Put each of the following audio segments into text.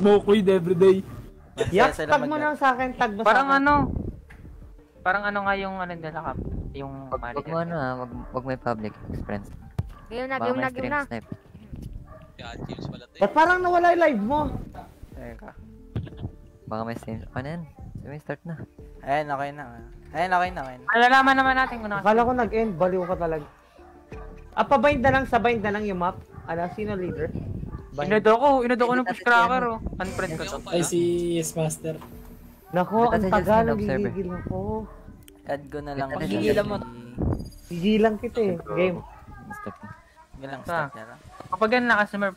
Smoke weed everyday. Yak, tag mo lang sa akin, tag mo Parang sa akin. parang ano nga yung ano nila kap, yung Wag mo ano ha, wag may public experience. Game na, Baka game may na, game stream na. snipe. Kaya James pala tayo. Ba't parang nawala yung live mo? Teka. Baka may stream. Ano yan? May start na. Ayan, okay na. Ayan, okay na. Alalaman naman natin kung ano. Akala ko nag-end, baliw ka talaga. Pabind na lang, sa bind na lang yung map. Sino leader? Inodo ko ng push cracker oh. Unfriend ko to. Ay, si Yes Master. Nako, ang Ba't tagal, nasa observer? nagigigil ako. Add ko na lang. Pagigilan mo. Gigilang kita eh, game. Start na. Sige lang, start na lang. Kapag yan naka-smurf,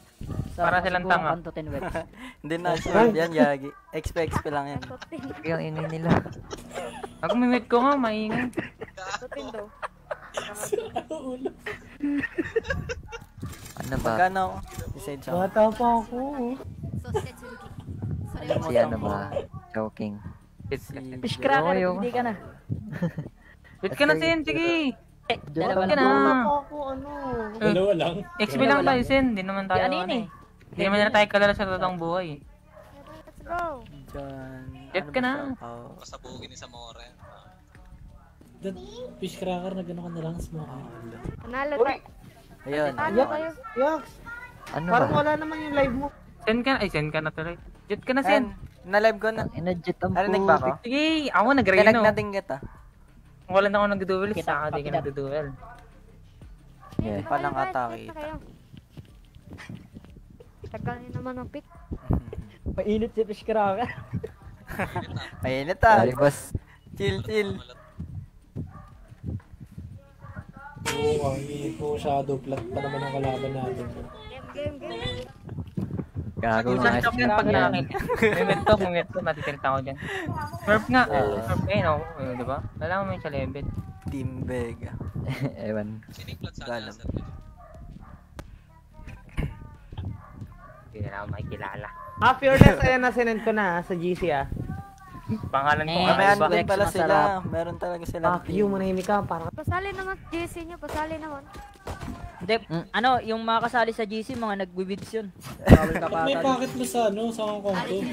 para silang tanga. Hindi na, smurf yan, Yagi. XP lang yan. Yung inay nila. Ako mimit ko nga, maingay. Tutin daw. Ano ba? Magkano? Decide siya. Bata pa ako. Si ano ba? Joking. Fish cracker, hindi ka na. Hit ka na Sin, sige. Dalawa Hit ka na. Bata ako, ano. Dalawa lang. XP lang tayo Sin, hindi naman tayo Ano yun ano eh. Hindi naman na tayo kalala sa totoong buhay eh. Let's go. Diyan. Hit ka na. Pasabugin ni Zamora. That fish cracker na gano'n ka na lang smoke. Panalo Uy! tayo. Ayun. Panalo kayo. Yaks, Ano parang ba? wala naman yung live mo. Send ka na tuloy. Hit ka na Sin. Na-live ko na. Inadjit ang Arinig ba ako? Sige, ako nag-rain Connect no. natin kita. Kung wala na ako nag-duel, saka di ka nag-duel. Yeah. Palang Bye, atake bye, kayo. Tagal niyo naman ang pick. Mainit si fish cracker. Mainit ah. Sorry boss. Chill. Oo, po shadow plat pa naman ang kalaban natin. Game. Gago Yung mga sa yan pag nakakita. Mimit to, matitirita ko dyan. Smurf nga. Smurf eh, no? Di ba? Alam mo yung sa level. Team Vega. Ewan. Siniplat sa Galam. nasa. Hindi na ako makikilala. Fearless, ayan na, sinend ko na sa GC Pangalan ko May ano ba? din pala sila. Meron talaga sila. You, manahimik ka, parang... Pasali naman JC niyo, pasali naman. Hindi, ano, yung mga kasali sa GC, mga nagbibids yun. Ba't may packet mo sa ano, sa Hong Kong to?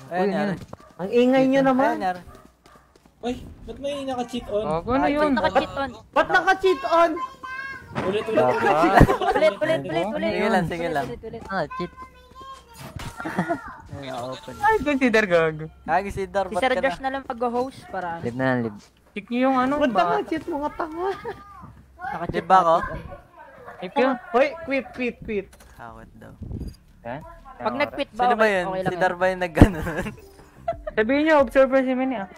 Ayan yan. Ang ingay nyo naman. Ayan yan. Ay, ba't may naka-cheat on? Oh, ano yun? Naka-cheat on. Ba't naka-cheat on? Ulit. Sige lang. Ah, cheat. Ayan, open. Ay, consider gago. Kagi si Dar, Si ba't Sir ka Josh na? na lang pag-host para ano. Live na lang, live. Check nyo yung ano Ba't ba? naka-cheat mga tanga? Di ba ako? Check yun. Hoy, quit. Hawat daw. Pag nag-quit ba, Sino ba okay, yun? okay lang Si yun. Dar ba yung nag-ganon? Sabihin nyo, observer si Mini ah.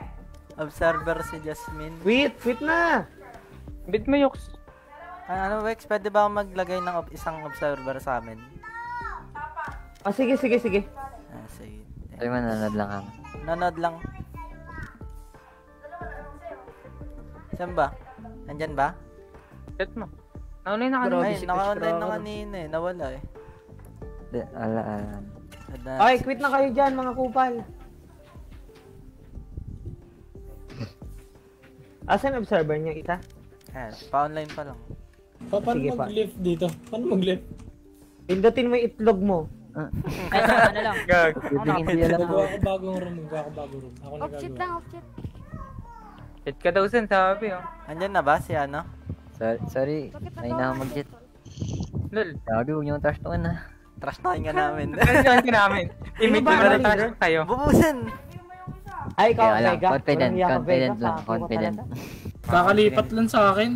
Observer si Jasmine. Quit na. Bit mo Yoks. Ano, Wex? Pwede ba ako maglagay ng isang observer sa amin? Sige. Sige. Sabi mo, nanonood lang kami. Nanood lang. Saan ba? Nandyan ba? Chat mo. Naulay na kanina. Ay, naka-online na kanina eh. Nawala eh. Ala. Ay, quit na kayo dyan, mga kupal. Asan observer niya isa? Ayan, pa-online pa lang. Paano Sige pa. mag-lift dito? Paano mag-lift? Pindutin mo yung itlog mo. Ay, ano lang. Gag. Bibigyan lang Gagawa ako. ako bagong room. Ako Off-cheat nagagawa. lang, off-cheat. Chat ka daw Sin, sabi oh. Andyan na ba si ano? Sorry, Bakit may na akong mag-jet. Lol. Gago, huwag niyong trash talkin na. Trash talking ka namin. Ganyan ka namin. Image ba mo na ang tayo tayo. Bubusin! Ay, ikaw, Kaya lang, Vega. confident Walang hiya ka, lang, Vega, sa akin mo confident. talaga. Kakalipat lang sa akin.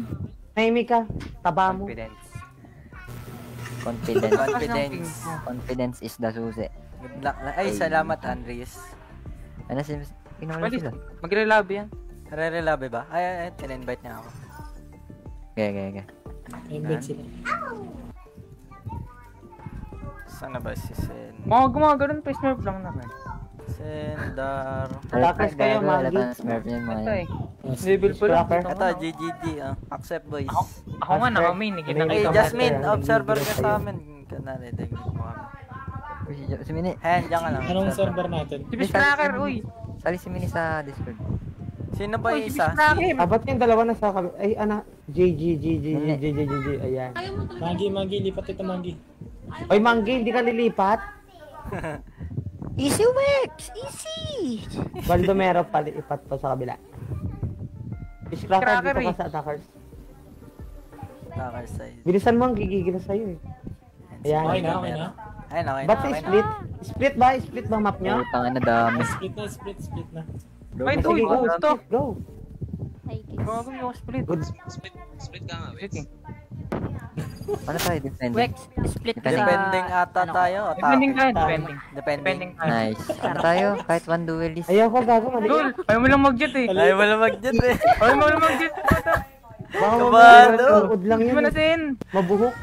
Tahimik ka, taba mo. Confidence. Confidence. Confidence is the susi. Good luck. Ay, salamat, Andres. Ano si... Pinawala Pwede, sila. magre-lobby yan. Re-relabe ba? Ay, tin-invite niya ako. Gaya. Embed sila. Saan na ba si Sen? Mga ganun pa, smurf lang naman. Sendar. Malakas kayo, Wala Mangi. pa smurf yan mga Ito yan. eh. Level pa lang. Scrapper. Ito, GGD. Accept boys. Ako nga naka-main. Ay, Nakita ko. Jasmine, observer ka sa amin. Kanari, tingin mo kami. Uy, si Mini. Ayan, diyan ka lang. Anong observer. server natin? Si Fish Cracker, uy. Sali si Mini sa Discord. Sino ba yung Si isa? Fish Cracker. Ba't yung dalawa na sa kami? Ay, JG, ayan. Magi, lipat ito Magi. Oy, Manggi, hindi ka lilipat? Easy, Wex! Easy! Baldomero pala ipat pa sa kabila. Fishcracker Cracker dito eh. ka sa attackers. Attacker side. Bilisan mo, ang gigigil na sa'yo eh. Ayan. Okay na, okay na. Ayun, okay na. Ba't sa Okay na. split? Split ba? Split ba map niya? Putang ina dami. Split na. Ay, Sige, go, ito. split, go. Ay, kiss. Bago yung split. Good. Split ka nga, Split Wex. eh. Ano tayo defending? Wex, split ka sa... Depending ata ano, tayo. Depending Attacker. tayo, depending. Depending. Depending tayo. Nice. Ano tayo? Kahit one duelist. Ayoko, gago, mali. Lol, ayaw mo lang mag-jet eh. Ay, wala mag-jet eh. Ayaw mo lang mag-jet. Baka Kabado. mamaya, lang Hindi yun. mo na sin. Mabuhok.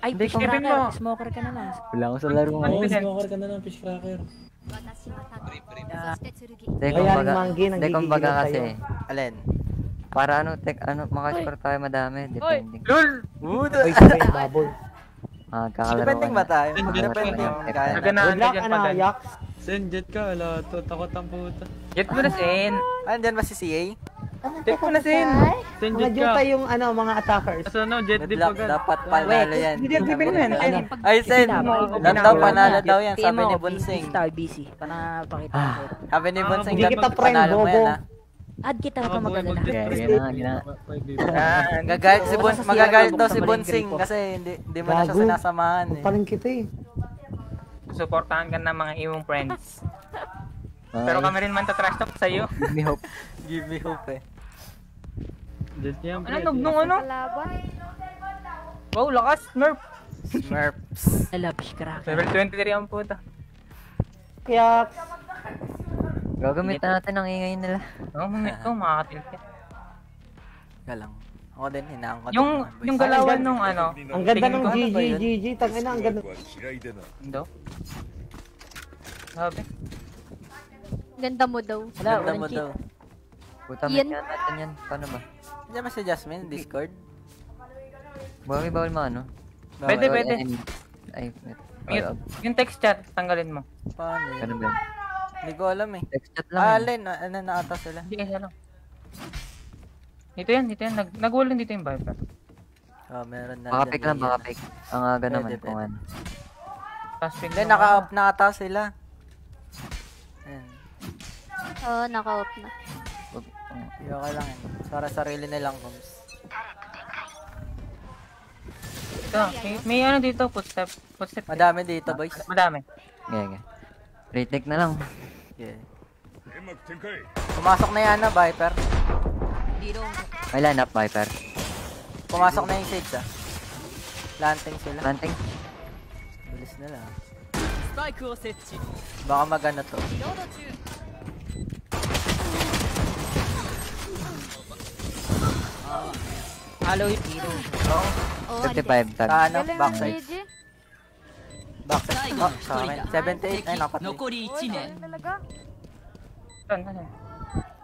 Ay, Hindi, Fishcracker, Kevin mo. smoker ka na lang. Wala akong sa laro Oo, ngayon. smoker ka na ng fishcracker. Brief. Hindi, Kaya kumbaga, yung Manggi, hindi, kumbaga nagigigil kasi, sa'yo. Alin? para makascore tayo madami, depending. Lol! Oy, wait, baboy. Kakalaro Depending ka ba na. tayo? Depending yung kaya. Naganaan Good ka luck, dyan ano, pa dyan. Yax. Sen, jet ka. Wala to. Takot ang puta. Jet mo na sin. Andyan ba si CA? Jet mo na sin. Sen, Mga jet ka. juta yung ano, mga attackers. Asa no, jet Good dip luck. agad. Dapat panalo yan. Hindi, jet mo na yan. Ay, Sen. Lahat daw panalo daw yan. PM Sabi ni ako, Bunsing. Star BC. Para pakita ko. Sabi ni Bunsing, Hindi kita dapat friend, panalo mo bobo. yan, ha? Add kita pa Boy, magdala. mag-jet Yeah, ka. gina. Gagalit si Bunsing. Magagalit daw si Buksan mo rin Bunsing gripo. kasi hindi mo na siya Gago. sinasamahan eh. Paling kita eh. Suportahan ka ng mga iyong friends. Pero kami rin man tatrash talk sa'yo. Give me hope. Give me hope eh. Jet yan, Ano, pre. nung ano? Kalaban. Wow, lakas, Smurf. Smurfs. Ala, Fishcracker. Level 23 ang puta. Kaya, Gagamitan natin ang ingay nila. Oo, mamit ko, makakatilt ka. Galang. Ako din, hinaangkot. Yung galawan nung ano. ang ganda tingin ng ko, ano GG, ba yun? GG. Tangina, ang ganda. Indo? Sabi. Ganda mo daw. Wala, Ganda walang mo cheat. daw. Puta, Yan. may natin yan. Paano ba? Diyan ba si Jasmine? Discord? Bawal mo ano? Pwede, Bawal. pwede. Ay, Mute. Yung text chat, tanggalin mo. Paano yun? Ano ba yun? Hindi ko alam eh. Text chat lang. yun. Alin, ano na ata sila? Hindi, isa lang. Dito yan, dito yan. Nag-wall din dito yung Viper. Oh, meron na. Baka pick lang, baka pick. Ang aga Pwede, naman pwede. kung ano. Tapos pick Hindi, mo. naka-up na ata sila. Ayan. Oo, naka-off na. Okay lang yun. Para sarili nilang comms. Ito, may ano dito, footstep. Madami dito, boys. Madami. Okay. Retake na lang. Yeah. Pumasok na yan na, Viper. May line up, Viper. Pumasok na yung Shades ah. Planting sila. Planting. Bilis nila. Baka magano to. Halo yung hero. Oo, 55 tag. Sa ano? Galing ng Backside. GG. Backside. Oh, sa akin. 78. Ay, napatay. Galing talaga. Ano?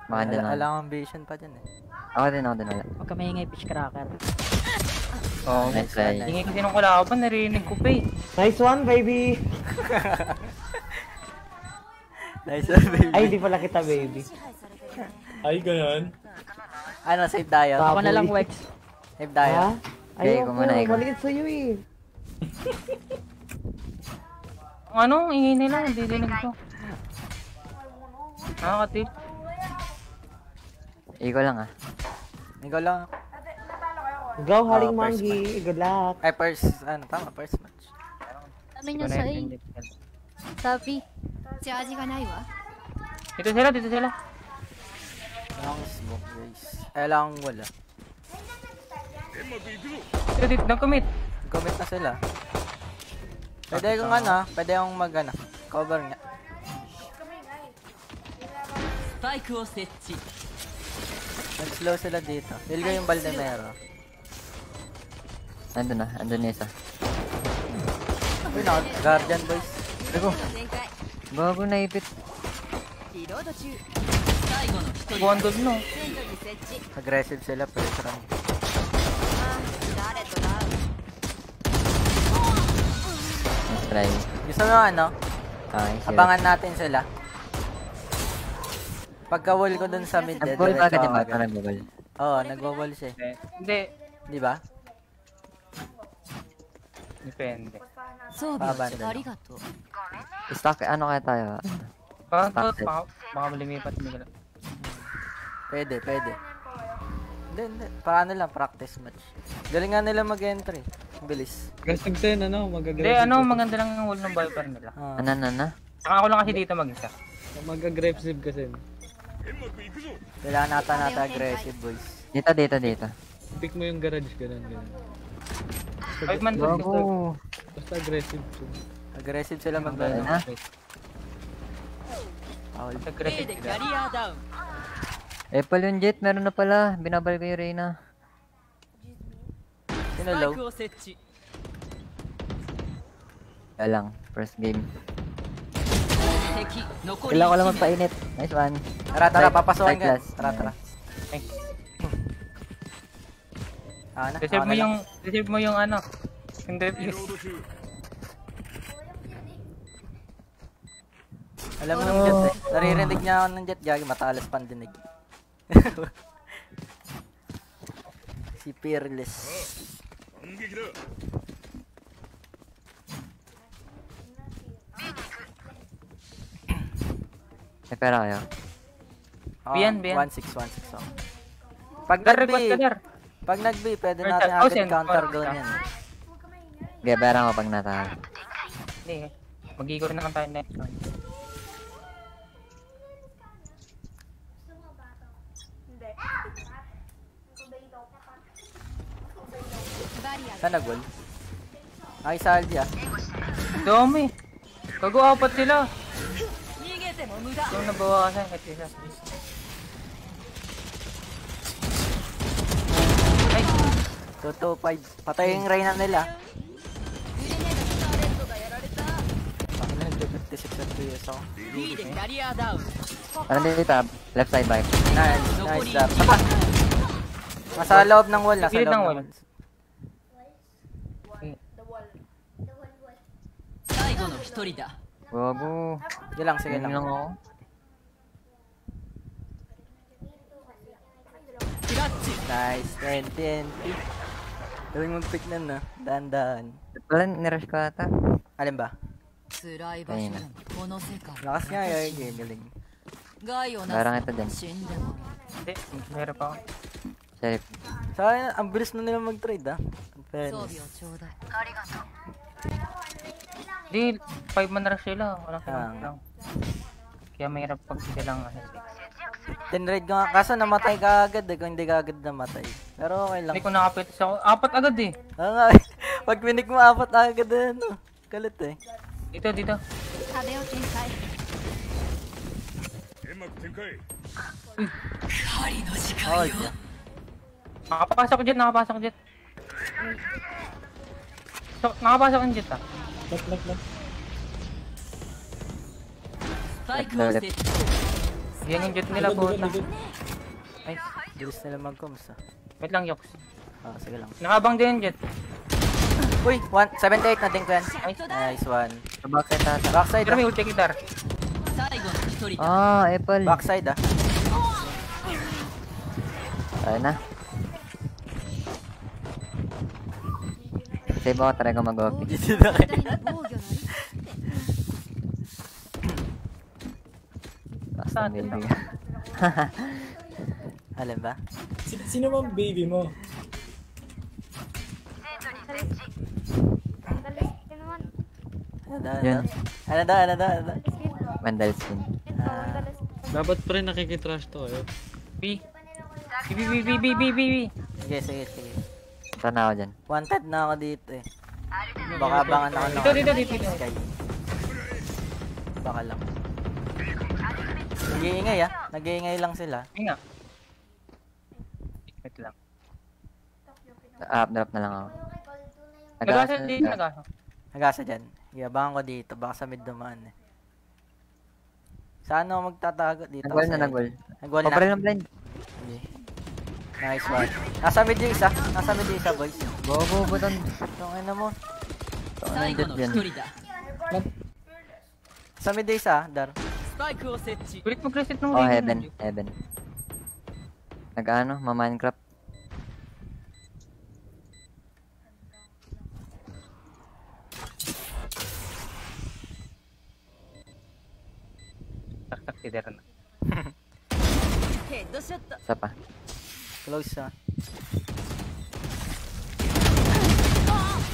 Baka din ako. Alang ambition pa dyan eh. Ako din, wala. Huwag ka maingay, Fishcracker. Oo. Nice try. Tingin kasi nung kalaban, narinig ko pa eh. Nice one, baby. Nice one, baby. Ay, di pala kita, baby. Ay, ganyan. Ano, save tayo? Ako na lang, Baboy. Wex. Save tayo? Ha? Okay, Ayoko, ikaw muna, ikaw. maliit sa'yo eh. Ang ano, ingay nila, hindi dinig ko. Nakakatil. Ikaw lang ah. Ikaw lang. Go, Haring first Manggi. Good luck. Ay, first, ano, tama, first match. Sabi niya sa A. Sabi. Dito sila, dito sila. Long smoke, guys. Ay, lang wala. Dito, nag-commit. Commit na sila. Pwede kong ano, pwede akong mag-ano, cover nga. Nag-slow sila dito. Feel ko yung Baldemero. Andun na, andun na isa. Uy, guardian boys. Ako. Bago naipit. Bondod no. Aggressive sila, pressure ang. Nice try. Gusto mo ano, Okay, sila. abangan natin sila. Pagka-wall ko dun sa mid, Nag-ball ba agad yung ako bata? agad. Nag-ball. Oo, nagwa-wall siya. Hindi. Di ba? Depende. Pabanda. Stock, ano kaya tayo? Baka malimipat nila. Pwede. Hindi. Paano lang, practice match. Galing nga nila mag-entry. Bilis. Gastig din, ano, Hindi, mag-aggressive. maganda lang yung wall ng Viper nila. Ah. Ano? Saka ako lang kasi dito mag-isa. Mag-aggressive kasi. Kailangan nata aggressive, boys. Dito. Pick mo yung garage, ganun. 5 man to. Bago. Basta aggressive. Aggressive sila Ayun maglaro. na. Aggressive sila. Apple yung Jet, meron na pala. Binabalik ko yung Reyna. Sino low? Kaya lang, first game. Kailangan ko lang magpainit. Nice one. Tara, papasukin Side ka. class. Tara. Thanks. Receive Receive mo yung ano. Hindi, please. Alam mo ng jet eh. Naririnig niya ako ng jet, gagi, matalas pandinig. Si Peerless. May pera kayo? Biyan. 1-6 ako. Pag Dar, request ka, nag-B, Dar. pwede Or natin chat. agad Send. counter Or goal chat. yan. Okay, pera ko pag natalo. Hindi. Mag-igor na lang tayo next one. Saan na goal? Ay, Saldi ah. Dami. Kago-apat sila. Yung nabawasan kasi isa. Ay, 2-5. Patay yung Reyna nila. Bakit na 56 at 2 years ako? Ano dito? Left side back. Nice job. Nasa loob ng wall. Nasa Gilid loob ng ng wall. wall. Bago. Sige lang, sige Yun lang. lang ako. Nice. 20. Gawing mag-pick na na. Dahan-dahan. Wala, nirush ko ata. Alin ba? Ayun na. Lakas nga yung gameling. Parang ito din. hindi. Meron pa ako. Sheriff. Sa akin, ang bilis na nila mag-trade ah. Ang fairness. Hindi, 5 man rush sila. Walang Ah. kailangan lang. Kaya mahirap pag sila lang kasi. Tinrade ko nga. Kaso namatay ka agad eh. Kung hindi ka agad namatay. Pero okay lang. Hindi ko nakapitis ako. 4 agad eh. Oo nga. Pag minik mo apat agad eh. Ano? Galit eh. Dito. 壁を展開 Hold. Nakapasok jet. So, nakapasok yung jet ah. Left. Left. Yan yung jet nila po. Likod. Nice. Bilis nila mag-coms ah. Wait lang, Yox. Sige lang. Nakabang din yung jet. Uy! 78 na din ko yan. Nice one. Backside ata. Backside Pero ah. may ulti kitar. Ah, Apple. Backside ah. Ayun na. Save ako, try ko mag-OP. Dito na kayo. 防御のリスク Basta baby. Alam ba? Sino bang baby mo? Yun. Ano daw? Vandal skin. Dapat pa rin nakikitrash to eh. B. Sige. Punta na ako dyan. Wanted na ako dito eh. Baka abangan ako ng Dito. Sky. Baka lang. Nag-iingay ah. Nag-iingay lang sila. Ay nga. Wait lang. Drop na lang ako. Nagasa din, nagasa. Nagasa dyan. Abangan ko dito. Baka sa mid dumaan eh. Saan ako magtatago dito? Nagwall na, Sa- nagwall. Nagwall na. Paparin ng blind. Okay. Nice one. Nasa mid yung isa. Boys. Bobo, buton. Tungin na mo. Nandit yan. Sa mid yung isa, Dar. Ulit mag-reset ng Oh, Raven. heaven. Nag-ano, ma-Minecraft. Saksak si Darna. Isa pa. Close ah.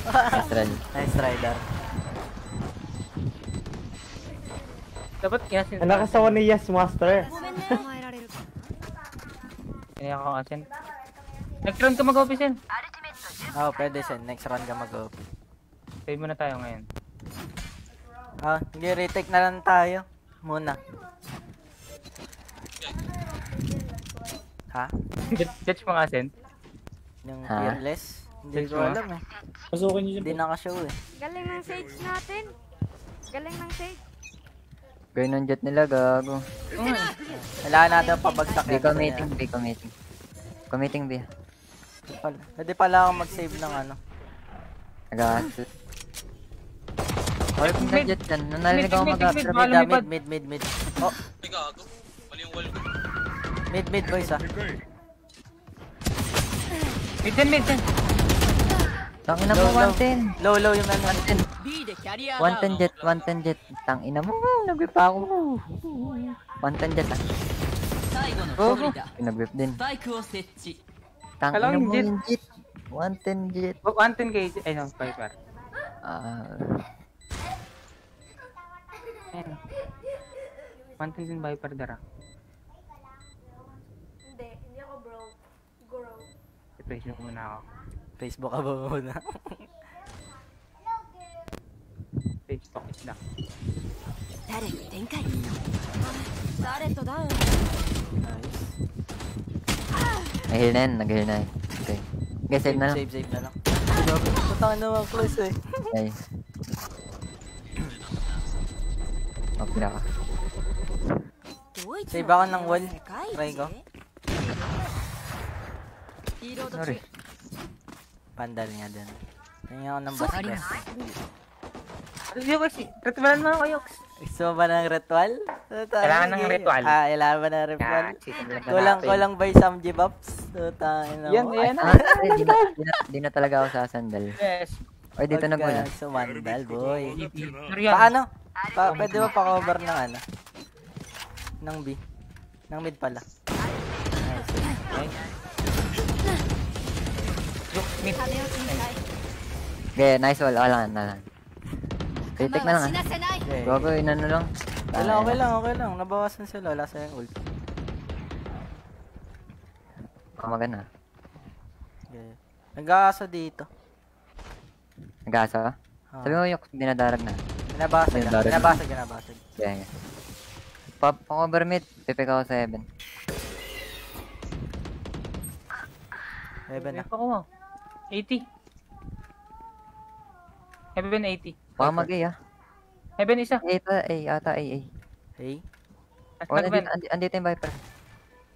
Nice run. Nice try, Dar. Dapat kinasin. Ang nakasawa ni Yes Master. Kaya ako asin. Next round ka mag-office yan. Oh, pwede Sen. Next round ka mag-op. Save muna tayo ngayon. Ah, hindi retake na lang tayo. Muna. Ha? Judge mo nga, Sen. Yung Ha? fearless? Hindi ko Search mo? alam eh. Pasukin niyo Hindi dyan. naka-show eh. Galing ng Sage natin. Galing ng Sage. Gawin ng jet nila, gago. Kailangan natin pabagsak Be yan. committing, be committing. Committing, be. Pwede pala ako mag-save ng ano. Nag-assist. Orp na jet yan. Nung narinig ako Mid, mag-updrap. baka lumipad. Mid. Oh, Ay, gago. Mali yung wall ko. mid boys ah. Mid yan, mid yan. Tangina mo, 110. Low yung ano. 110 jet, 110 jet. Tangina mo, nag-whip ako. 110 jet ah. Go, go. Pinag-whip din. Tangina Kalawang mo jet. yung jet. 110 jet. 110 kay... Ay, no, Viper. Ah, Ayan. 110 din Viper dara. Hindi ako bro. Grow. I-pressure muna ako. Facebook ka ba muna? Facebook is na. Nice. nag-heal na yan, nag-heal na yan. Okay. Okay, save na lang. Save na lang. Putang na mga close eh. Okay. Okay na ka. Save ako ng wall. Try ko. Sorry. Pandal nga din. Tingnan ako ng bastos. Yox, ritualan mo ako, Yox. Gusto mo ba ng ritual? Kailangan ng ritual. Ah, kailangan ba ng ritual? Kulang. Kulang ba yung Sam Jibops? Yan, yan. Ah, di na talaga ako sasandal. Yes. Oy, dito na muna. Sumandal, boy. Korean. Paano? Pwede ba pa-cover ng ano? Ng B? Ng mid pala. Nice. Yox, mid. Okay, nice wall. Wala na lang. Retake na lang ah. Okay. Bago, inano lang. Okay lang. Nabawasan sila. Wala sayang ult. Magana. Okay. Nag-aasa dito. Nag-asa ka? Sabi mo yung dinadarag na. Binabasag. Yeah. Pa-cover mid. Pipik ako sa heaven. Heaven na. Ako mo. 80. Heaven 80. Baka mag-A ah. Heaven isa. Ata A. Hey. Oh, andito yung Viper.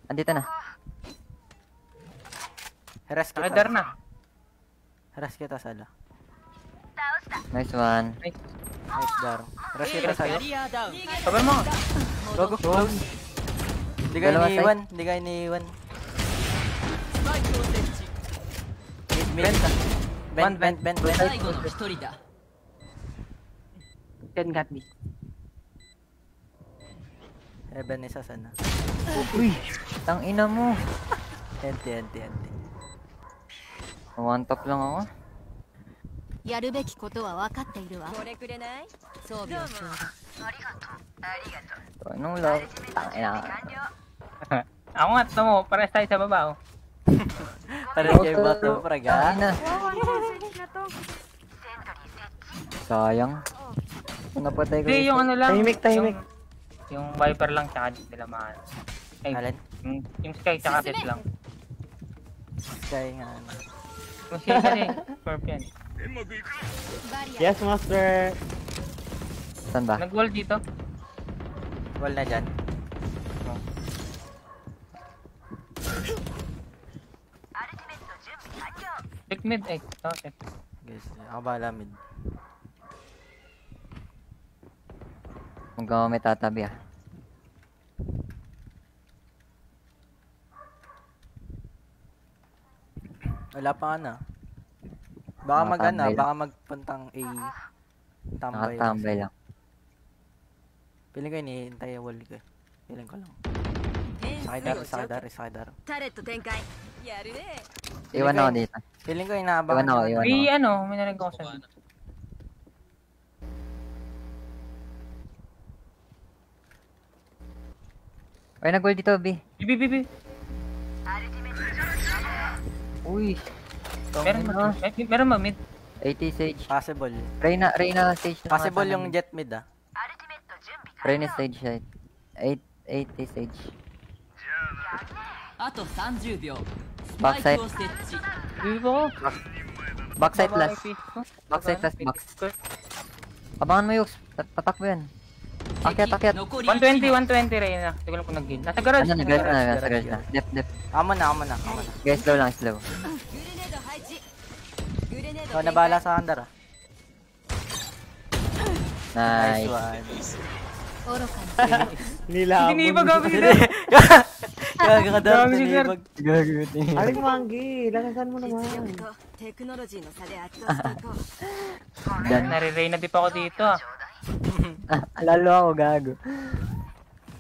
Andito na. Heras kita. Nakidar na. Heras kita sala. Nice one. Nice dar. Heras kita sala. Cover mo. Go. Close. Hindi ka Dalawa iniiwan. Mid. Bend. Then got me. Heaven isa sana. Uy! Tangina mo. Ente. One top lang ako. やるべきことは分かっているわ。 Anong love? Tangina. Ako nga, ito mo. Pares tayo sa baba, oh. Parang kayo bottom frag ha. Tangina. Sage na to. Sayang. Napatay ko. Hindi, yung ano lang. Tahimik. Yung Viper lang, tsaka di nila mahal. Ay, Alin? yung Sky, tsaka Set lang. Kaya nga ano. Yung Sky kasi, perp yan. Yes Master. Saan ba? Nag-wall dito. Wall na dyan. Check mid, eh. Okay. Guys, ako bahala mid. Mukhang may tatabi ah. Wala pa nga na. Baka Nakatambay lang. baka magpuntang A. Tambay. Nakatambay lang. Feeling ko hinihintay yung wall ko eh. Feeling ko lang. Sakidaro. Iwan ako dito. Feeling ko inaabangan. Iwan ako. May may narinig ako sa... Ay, nag-goal dito, B. B. Uy. Meron ba mid? 80 Sage. Possible. Reyna Sage. Possible yung jet mid ah. Reyna Stage side. 80 Sage. Backside. B ko. Backside last. Backside last box. Abangan mo, Yux. Patak mo yan. Akyat. 120 Reyna. Hindi ko lang kung nag-gain. Nasa garage. Ano, nasa garage na. Dep. Amo na. Guys, slow lang, slow. So, nabala sa Andar ah. Nice. one. Nilabon. Hinibag ako sila. Gagakadar, Dami si Sir. tinibag. Aling Manggi, lakasan mo naman. Nare-Reyna di pa ako dito ah. Lalo ako, gago.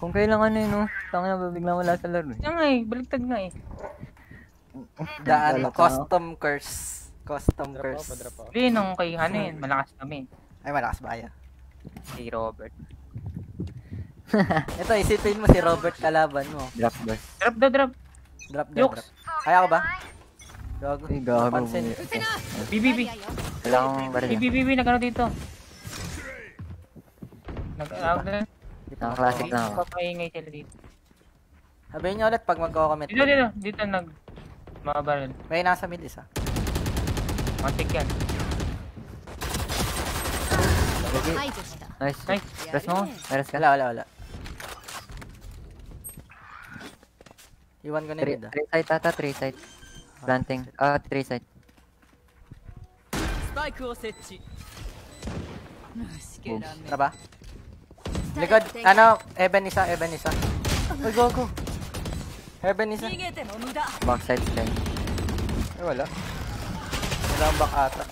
Kung kailang ano yun, no? Tangina ba biglang wala sa laro. Yan nga eh, baligtad nga eh. Daan, custom curse. Hindi, nung kay Hanin, malakas kami. Ay, malakas ba kaya? Si Robert. Ito, isipin mo si Robert kalaban mo. Drop boss. Drop. Drop. Kaya ko ba? Gago. Ay, gago. Pansin. BBB. Wala akong baril. BBB, nagano dito. Nag-out na. Naka-classic lang ako. Papaingay sila dito. Sabihin niyo ulit pag magko-comment. Dito mababaril. May nasa mid isa. Matik yan. Nice. Press mo. Meres ka. Wala. Iwan ko na yung mid ah. 3 side ata, 3 side. Planting. 3 side. Boom. Tara ba? Likod. Heaven isa. Uy, go. Heaven isa. Backside sky. Ay, wala. Wala ang back ata.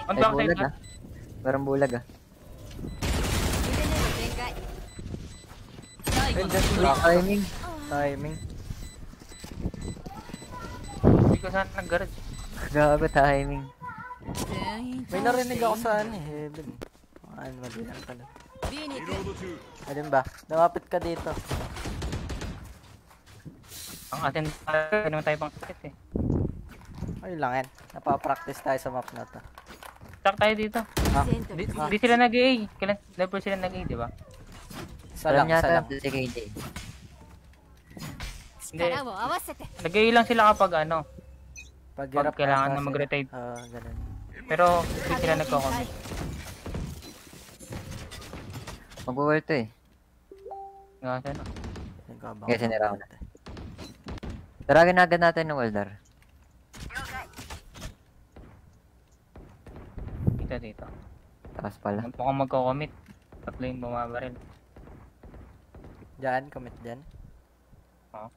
On Ay, back side bulag na. ah. Parang bulag ah. Timing. Hindi ko saan nag-garage. Gago timing. May narinig ako sa Heaven. Mali lang pala. Alin ba? Lumapit ka dito. Ang atin naman tayo pang sakit eh. Ay lang yan. Napapractice tayo sa map na to. Stuck tayo dito. Di sila nag-A. Kailan level sila nag-A, di ba? Isa lang. Si KJ. Hindi. Nag-A lang sila kapag Pag kailangan na mag-rotate. Ganun. Pero hindi sila nagko-commit. Mag-world to eh. Nga sana. Kasi niraw na. Taragin agad natin ng welder. Dito. Takas pala. Mukhang magko-commit. Tatlo yung bumabaril. Diyan, commit dyan. Oo.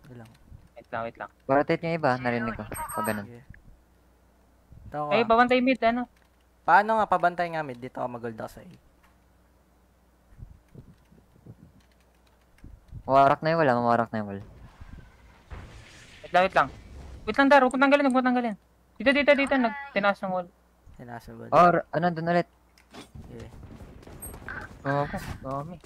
Ito lang. Wait lang. Rotate yung iba, narinig ko. Pag ganun. Eh, pabantay mid, Paano nga pabantay nga mid? Dito ako mag-gold ako sa A. Mawarak na yung wala, mawarak na yung wall. Wait lang. Wait lang, Dar. Huwag mo tanggalin. Dito. Tinaas ng wall. Tinasabod. Or, doon ulit. Yeah. Oo, dami.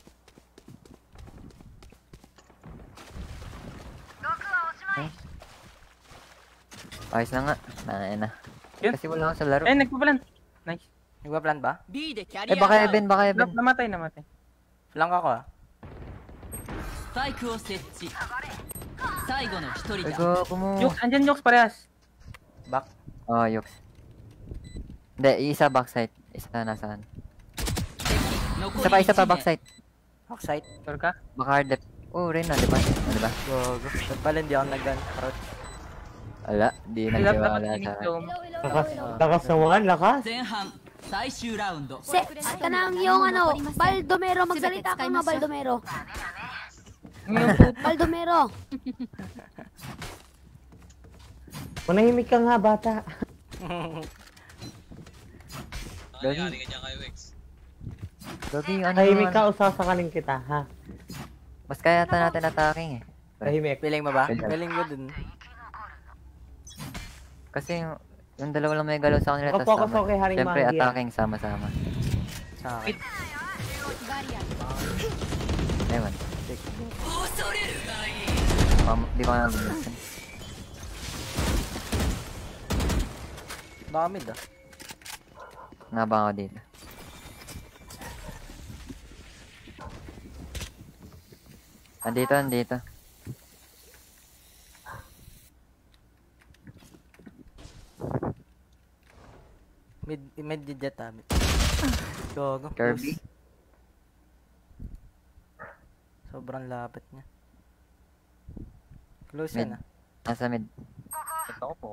Ayos na nga. Na. Yun. Kasi wala ako sa laro. Nagpapalan. Nice. Nagpa-plan ba? Baka Eben. Namatay. Flank ako ah. Ay, gago mo. Andyan Yux parehas. Back. Yux. Hindi, isa backside. Isa nasaan. Isa pa backside. Backside. Sure ka? Baka hard depth. Reyna, di ba? Diba? Gogo. Ba't pala hindi ako nag-approach? Wala, di nagsiwala sa akin. Lakas naman, lakas. Kanang yung Baldomero, magsalita ka nga Baldomero. Baldomero. Manahimik ka nga, bata. Nangyayari ka dyan kayo, Wex. Gagi, ano Tahimik naman. ka, usasakalin kita, ha? Mas kaya ata natin attacking eh. Tahimik. Feeling mo ba? Feeling. Feeling ko dun. Kasi yung dalawa lang may galaw sa kanila. tas Focus sama- ako kay Haring Siyempre, Mangi, attacking sama-sama. Sa akin. Ewan. Di ko nga gumising. Baka mid ah. Nabang ako dito. Andito. Mid jet ah. Gogo. Kirby. Sobrang lapit niya. Close Mid. yan ah. Nasa mid. Ito ko po.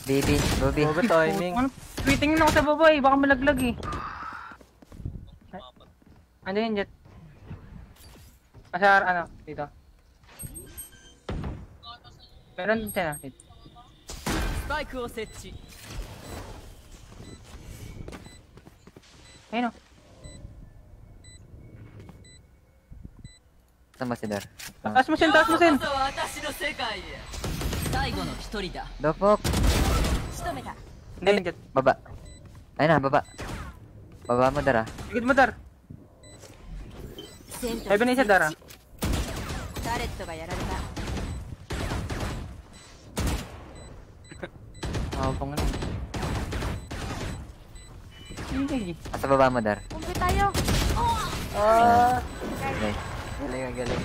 Baby. Bobby. Gogo timing. Ano? Waiting ako sa baba eh. Baka malaglag eh. Ano yun, Jet? Asar, ano? Dito. Meron din siya na. Ayun o. Saan ba si Dar? Taas mo sin, taas mo sin! Dopok. Hindi yun, Jet. Baba. Ayun na, baba. Baba mo, Dar ah. Higit mo, Dar. Heaven na isa, Dar ah. Mabang na. Hindi. Nasa baba mo, Dar. Kumpi tayo. Ah! Okay. Galing.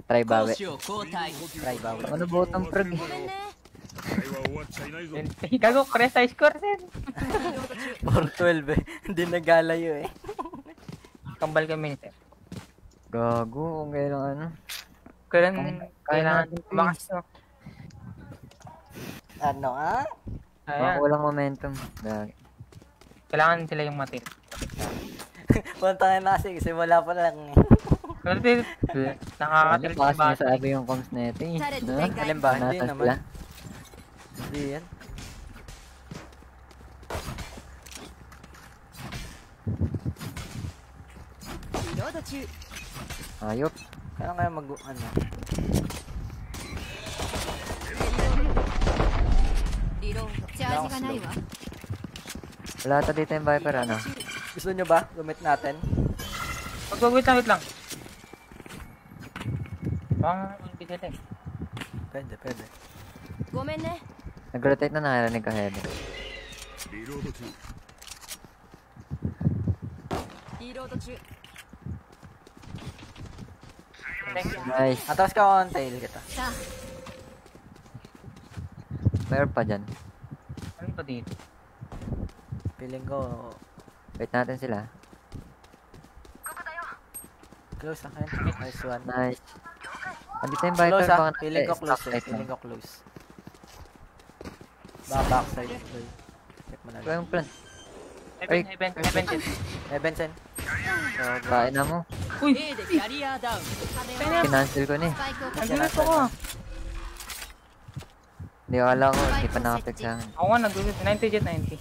Try bawi. Try bawi. Ano bottom frag eh. Gago, crest high score sin. 4-12 eh. Hindi nagalayo eh. Kambal kami nito. Gago, kung kailang ano. Kailangan tumakas no. Ano ah? Ayan. Walang momentum. Gagi. Kailangan sila yung matil. Punta na kasi wala pa lang eh. Pero Ano nakakatil pa sa kasi bata. nasabi yung comms neto eh. No? Alin ba? Hindi Natas naman. sila. Hindi yan. Ayop. Kaya kaya mag ano. Wala ata dito yung Viper ano. Gusto nyo ba? Gumit natin? Wait lang. Bang, hindi sila eh. Pwede. Nag-rotate na nakarinig ka heavy. Nice. Atras ka on tail kita. Mayroon pa dyan. Ano pa dito? Feeling ko Wait natin sila. close akin. Nice one. Nice. Andito yung Viper. Close ah. Baka Feeling ko close eh. stock Feeling lang. ko close. Backside. Check mo na Ito lang. yung plan. Heaven. Benson. Kain na mo. Uy! Kinancel ko na eh. Nag-gulat ako. Hindi ko alam ko. Hindi pa nakapit sa akin. Ako nga nag-gulat. 90 Jet 90.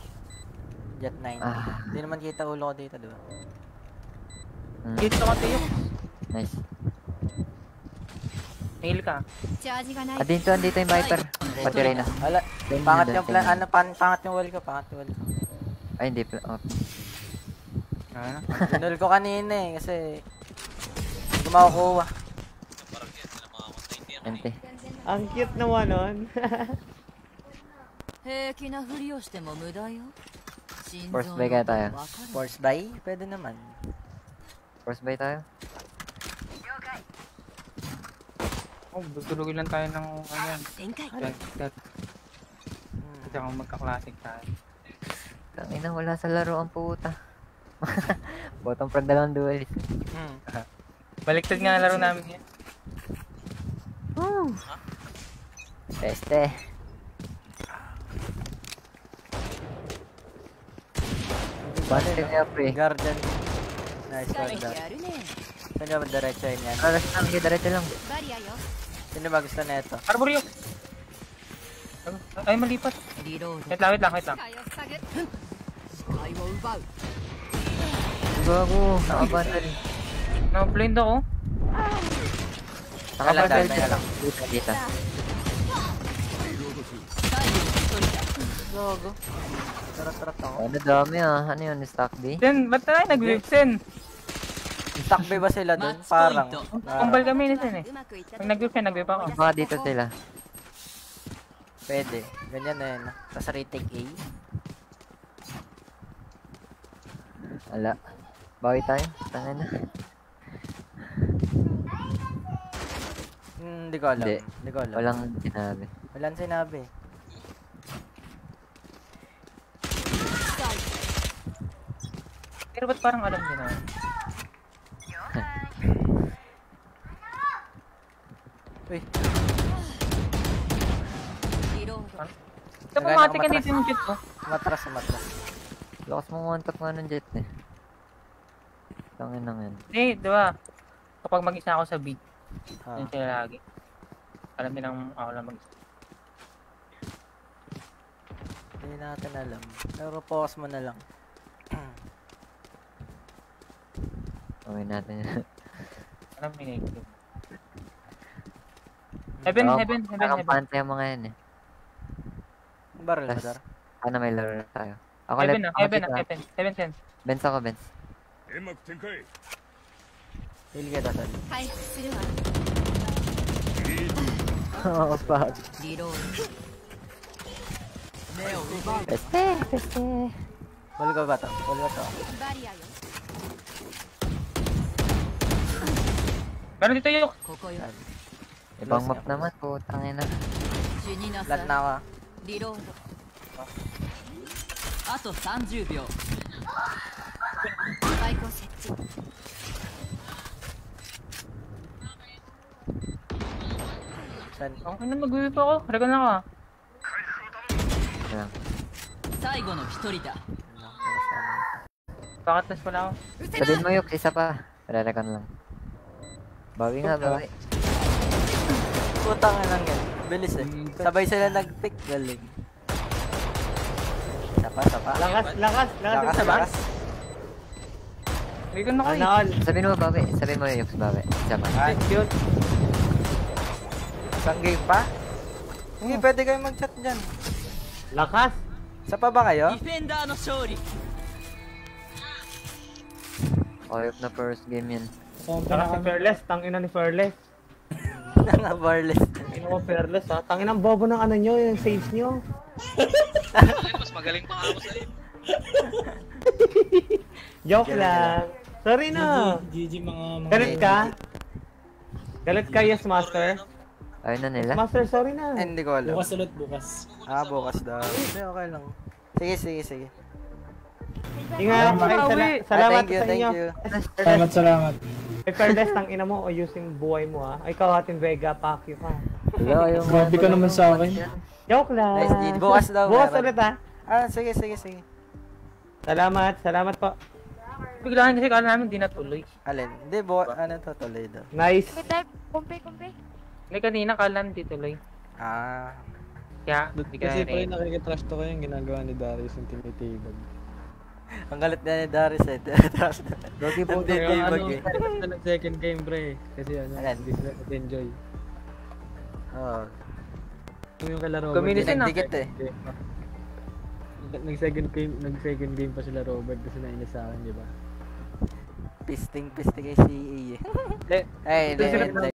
Jet 9. Ah. Hindi naman kita ulo ko dito, di ba? Dito ka tayo. Nice. Nail ka. Andito yung Viper. Pati Reyna. Wala. Pangat yung plan. Ano, pangat yung wall ko. Ay, hindi pa. Oh. Pinul ko kanina eh. Kasi gumakukuha. Parang yan sila makakontay. Hindi yan. Ente. Ang cute naman nun. Force buy kaya tayo. Force buy? Pwede naman. Force buy tayo. Oh, tutulugin lang tayo ng ano. Kasi ako magka-classic tayo. Tangina, wala sa laro ang puta. Bottom frag na lang duel. Baliktad nga ang laro namin yan. Peste. Basta niya pre. Guardian. Nice one, Gar. Sino ba diretso yun yan? Alas lang, diretso lang. Sino ba gusto na ito? Arbor yun. Ay, malipat. Wait lang. Gago, nakabundle. Na-blind ako. Nakabundle Kaya lang. dito. Gogo. Tarat ako. Ano dami ah, ano yun, stock B? Sen, ba't tayo nag-whip, Sen? Stock ba ba sila dun? Parang. Kumbal kami ni Sen eh. Pag nag-whip ako. Baka dito sila. Pwede. Ganyan na yun. Tapos retake A. Ala. Bawi tayo, tangin na. Hindi ko alam. Hindi ko alam. Walang sinabi. Walang sinabi. Pero ba't parang alam din ako? Uy. Ito pumatik ka dito yung jet ko. Matras. Lakas mo one-tap nga ng jet eh. Tangin na yan. Eh, diba? Kapag mag-isa ako sa beat, Ah. yun sila lagi. Alam nilang ako lang mag-isa. Hindi natin alam. Pero pause mo na lang. Gawin natin yan. Alam mo yung negative. Heaven. Nakampante ang mga yan eh. Barrel ba, Tas, Dar? ano may laro na tayo. Ako Heaven, Sen. Benz ako, Benz. Heal ka, Dasal. Oo, fuck. Peste. Ball ko ba to? Meron dito yung... Ibang map naman po, tangin na. Lat na ako. San? Okay na, mag-whip ako. Regal na ako ah. Lang. Bakit tas pala ako? Sabihin mo Yuk, isa pa. Rerekan lang. Bawi nga, bawi. Putang lang yan. Bilis eh. Sabay sila nag-pick. Galing. Sapa. Lakas. Regal na ako eh. Anal. Sabihin mo bawi, sabihin mo Yuk, bawi. Isa pa. Ah, cute. Isang game pa? Hindi, pwede kayo mag-chat dyan. Lakas. Sa pa ba kayo? O Yuk na first game yan. Lakas si Fearless. Tangina ni Fearless. Naka-barless. Tangina ko Fearless ha. Tangina ang bobo ng ano nyo, yung saves nyo. Mas magaling pa ako sa'yo. Joke lang. Sorry na. GG mga Galit ka? Galit ka, yes master? Ayun na nila. Master, sorry na. Hindi ko alam. Bukas ulit, bukas. Ah, bukas daw. Hindi, okay lang. Sige. Ingat. Salamat Thank you, sa inyo. Salamat. Ay, Fearless, tangina mo o using buhay mo ha. Ikaw Hatin Vega, pakyo ka. Wala, yung Grabe ka naman sa akin. Joke lang. Nice deed. Bukas daw. Bukas meron. ulit ha. Ah, sige. Salamat po. Biglaan kasi kala namin di natuloy. Alin? Hindi, ano to, tuloy daw. Nice. May type, kumpi. Hindi kanina kala namin di tuloy. Ah. Kaya, di ka Kasi rin. pre, nakikitrash to ko yung ginagawa ni Darius yung tinitibag. Ang galit na ni Darius eh. Gogi po. Hindi, tibag eh. Second game pre, kasi Alin? hindi sila enjoy. Oo. Yung kalaro. Community na. Nagdikit eh. Nag-second game pa sila Robert kasi nainis sa akin, di ba? Pisting kay CE eh. Ay, hindi.